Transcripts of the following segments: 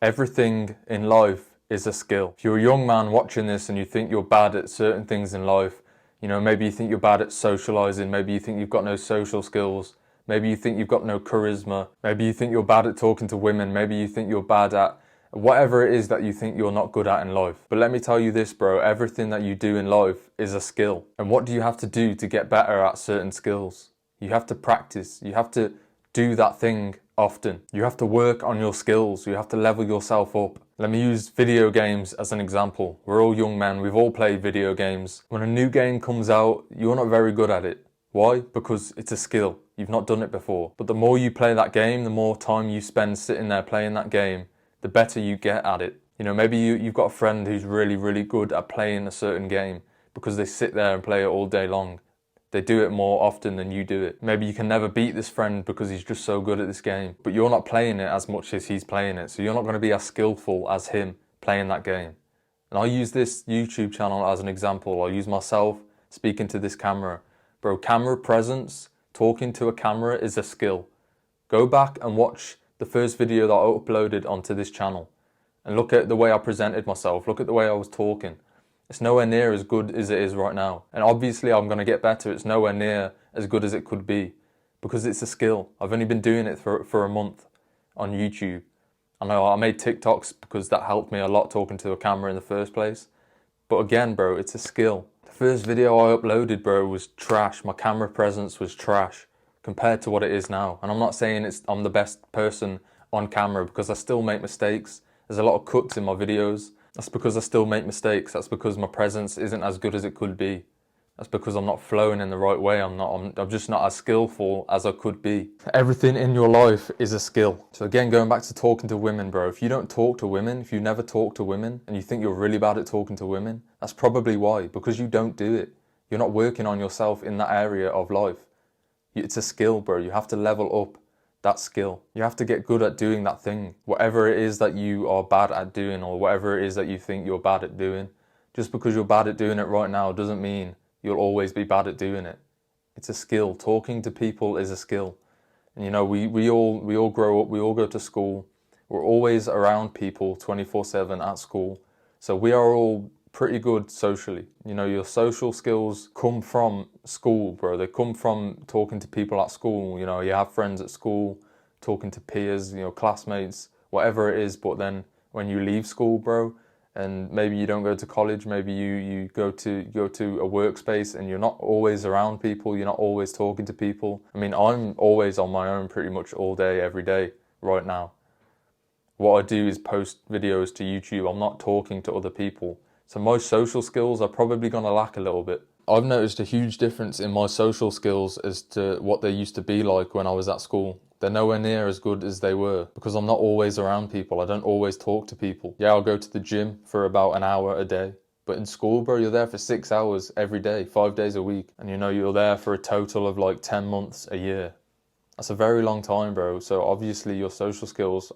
Everything in life is a skill. If you're a young man watching this and you think you're bad at certain things in life, maybe you think you're bad at socializing, maybe you think you've got no social skills, maybe you think you've got no charisma, maybe you think you're bad at talking to women, maybe you think you're bad at whatever it is that you think you're not good at in life. But let me tell you this, bro, everything that you do in life is a skill. And what do you have to do to get better at certain skills? You have to practice. You have to do that thing often. You have to work on your skills. You have to level yourself up. Let me use video games as an example. We're all young men. We've all played video games. When a new game comes out, you're not very good at it. Why? Because it's a skill. You've not done it before. But the more you play that game, the more time you spend sitting there playing that game, the better you get at it. Maybe you've got a friend who's really, really good at playing a certain game because they sit there and play it all day long. They do it more often than you do it. Maybe you can never beat this friend because he's just so good at this game, but you're not playing it as much as he's playing it, so you're not going to be as skillful as him playing that game. And I use this YouTube channel as an example. I use myself speaking to this camera. Bro, camera presence, talking to a camera is a skill. Go back and watch the first video that I uploaded onto this channel and look at the way I presented myself, look at the way I was talking. It's nowhere near as good as it is right now. And obviously I'm going to get better. It's nowhere near as good as it could be because it's a skill. I've only been doing it for a month on YouTube. I know I made TikToks because that helped me a lot talking to a camera in the first place. But again, bro, it's a skill. The first video I uploaded, bro, was trash. My camera presence was trash compared to what it is now. And I'm not saying I'm the best person on camera because I still make mistakes. There's a lot of cuts in my videos. That's because I still make mistakes. That's because my presence isn't as good as it could be. That's because I'm not flowing in the right way. I'm just not as skillful as I could be. Everything in your life is a skill. So again, going back to talking to women, bro, if you don't talk to women, if you never talk to women and you think you're really bad at talking to women, that's probably why, because you don't do it. You're not working on yourself in that area of life. It's a skill, bro. You have to level up that skill. You have to get good at doing that thing. Whatever it is that you are bad at doing or whatever it is that you think you're bad at doing, just because you're bad at doing it right now doesn't mean you'll always be bad at doing it. It's a skill. Talking to people is a skill. And we all grow up, we all go to school. We're always around people 24/7 at school. So we are all pretty good socially. Your social skills come from school, bro. They come from talking to people at school. You have friends at school, talking to peers, classmates, whatever it is. But then when you leave school, bro, and maybe you don't go to college, maybe you go to a workspace and you're not always around people, you're not always talking to people. I mean, I'm always on my own pretty much all day, every day right now. What I do is post videos to YouTube. I'm not talking to other people. So my social skills are probably going to lack a little bit. I've noticed a huge difference in my social skills as to what they used to be like when I was at school. They're nowhere near as good as they were because I'm not always around people. I don't always talk to people. Yeah, I'll go to the gym for about an hour a day. But in school, bro, you're there for 6 hours every day, 5 days a week. And you're there for a total of like 10 months a year. That's a very long time, bro. So obviously your social skills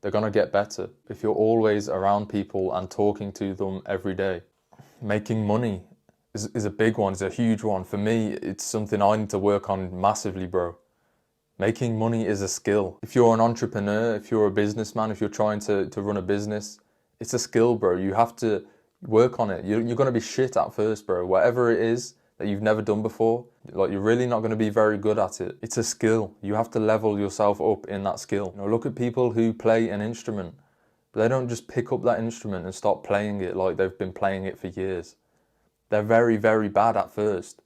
they're gonna get better if you're always around people and talking to them every day. Making money is a big one, it's a huge one. For me, it's something I need to work on massively, bro. Making money is a skill. If you're an entrepreneur, if you're a businessman, if you're trying to run a business, it's a skill, bro. You have to work on it. You're gonna be shit at first, bro. Whatever it is that you've never done before, like you're really not going to be very good at it. It's a skill. You have to level yourself up in that skill. Look at people who play an instrument. They don't just pick up that instrument and start playing it like they've been playing it for years. They're very, very bad at first,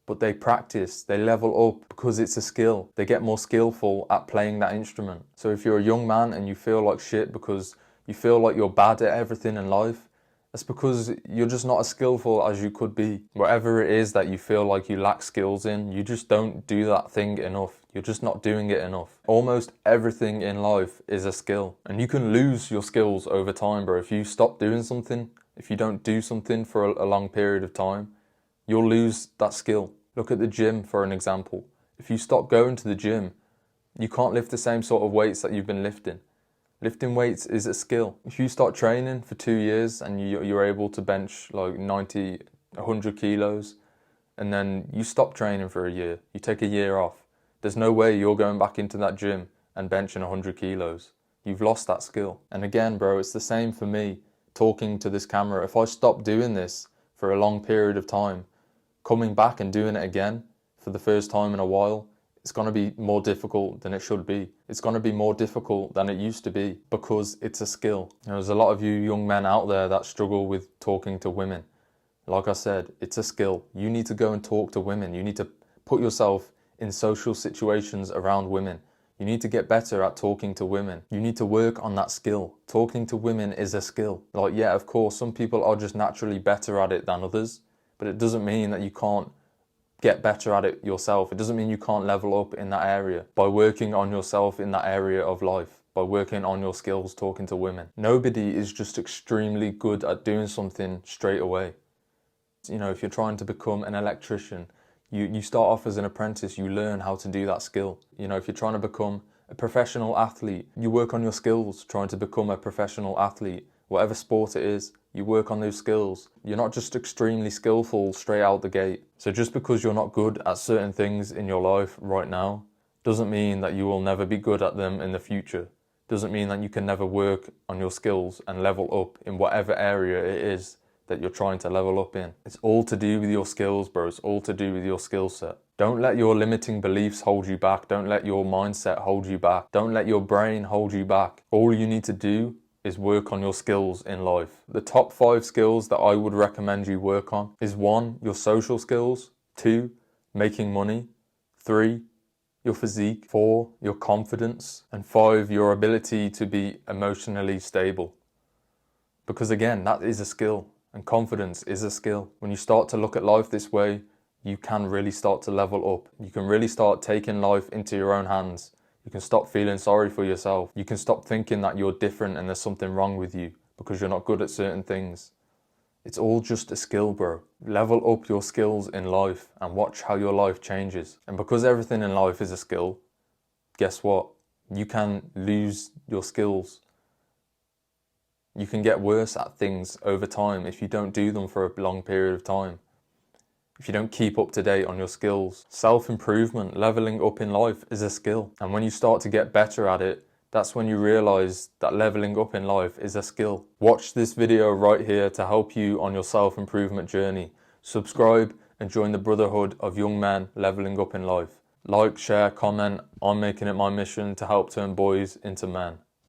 but they practice, they level up because it's a skill. They get more skillful at playing that instrument. So if you're a young man and you feel like shit because you feel like you're bad at everything in life, that's because you're just not as skillful as you could be. Whatever it is that you feel like you lack skills in, you just don't do that thing enough. You're just not doing it enough. Almost everything in life is a skill. And you can lose your skills over time, bro. If you stop doing something, if you don't do something for a long period of time, you'll lose that skill. Look at the gym for an example. If you stop going to the gym, you can't lift the same sort of weights that you've been lifting. Lifting weights is a skill. If you start training for 2 years and you're able to bench like 90, 100 kilos, and then you stop training for a year, you take a year off, there's no way you're going back into that gym and benching 100 kilos. You've lost that skill. And again, bro, it's the same for me talking to this camera. If I stop doing this for a long period of time, coming back and doing it again for the first time in a while, it's going to be more difficult than it should be. It's going to be more difficult than it used to be because it's a skill. There's a lot of you young men out there that struggle with talking to women. Like I said, it's a skill. You need to go and talk to women. You need to put yourself in social situations around women. You need to get better at talking to women. You need to work on that skill. Talking to women is a skill. Like, yeah, of course, some people are just naturally better at it than others, but it doesn't mean that you can't get better at it yourself. It doesn't mean you can't level up in that area by working on yourself in that area of life, by working on your skills talking to women. Nobody is just extremely good at doing something straight away. You know, if you're trying to become an electrician, you start off as an apprentice, you learn how to do that skill. You know, if you're trying to become a professional athlete, you work on your skills trying to become a professional athlete. Whatever sport it is, you work on those skills. You're not just extremely skillful straight out the gate. So just because you're not good at certain things in your life right now, doesn't mean that you will never be good at them in the future. Doesn't mean that you can never work on your skills and level up in whatever area it is that you're trying to level up in. It's all to do with your skills, bro. It's all to do with your skill set. Don't let your limiting beliefs hold you back. Don't let your mindset hold you back. Don't let your brain hold you back. All you need to do is work on your skills in life. The top 5 skills that I would recommend you work on is 1, your social skills, 2, making money, 3, your physique, 4, your confidence, and 5, your ability to be emotionally stable. Because again, that is a skill. And confidence is a skill. When you start to look at life this way, you can really start to level up. You can really start taking life into your own hands. You can stop feeling sorry for yourself. You can stop thinking that you're different and there's something wrong with you because you're not good at certain things. It's all just a skill, bro. Level up your skills in life and watch how your life changes. And because everything in life is a skill, guess what? You can lose your skills. You can get worse at things over time if you don't do them for a long period of time. If you don't keep up to date on your skills. Self-improvement, leveling up in life is a skill. And when you start to get better at it, that's when you realize that leveling up in life is a skill. Watch this video right here to help you on your self-improvement journey. Subscribe and join the brotherhood of young men leveling up in life. Like, share, comment. I'm making it my mission to help turn boys into men.